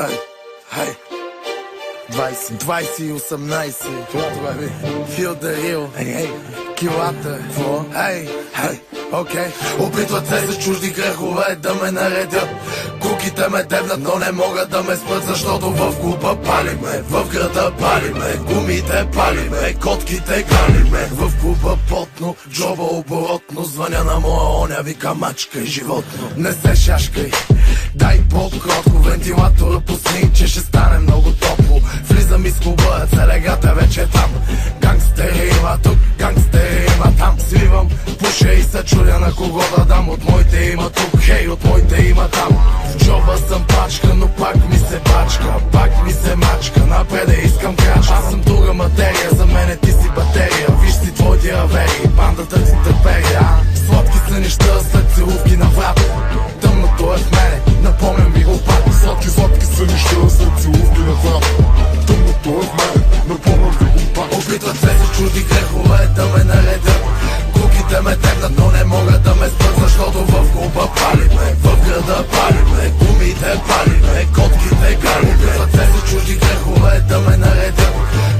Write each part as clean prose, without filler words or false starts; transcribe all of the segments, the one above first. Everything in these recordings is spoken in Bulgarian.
Ей, хей, 20 и 18. Това ви. Feel the real. Ей, килата. Ей, окей. Опитват се за чужди грехове да ме наредят. Куките ме дебнат, но не могат да ме спрат, защото в клуба палиме, в града палиме, гумите палиме, котките галиме. В клуба потно, джоба оборотно, звъня на моя оня, вика мачкай животно. Не се шашкай, дай по-кротко, вентилатора пусни, че ще стане много топло. Влизам из клуба, целегата вече е там. Гангстери има тук, гангстери има там. Свивам, пуша и се чудя на кого да дам. От моите има тук, хей, от моите има там. В джоба съм пачка, но пак ми се бачка, пак ми се мачка. Напреде искам крачка. Аз съм друга материя, за мене ти си батерия. Виж си твоите авери, бандата ти търпери. Сладки сънища след целувки на врата. Тъмното е в мене, напомня ми го пак. Сладки сънища след целувки на врата. Тъмното е в мене, напомня ми го пак. Опитват се за чужди грехове да ме наредят. Куките ме дебнат, но не могат да ме спрат, защото в клуба палиме, в града палиме, гумите палиме, котките галиме. Опитват се за чужди грехове да ме наредят.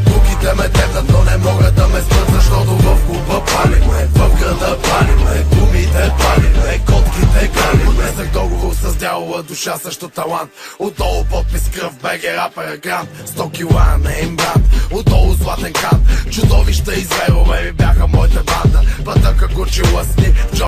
Куките ме дебнат, но не могат да ме спрат, защото в клуба палиме, в града палиме, гумите палиме, котките галиме. Влезах договор с дялова душа, също талант. Отдолу подпис кръв, БГ рапъра грант. 100 кила не им брат, отдолу златен кант. Чудовища и зверове ми бяха моята банда. Пътъка Гучи лъсни.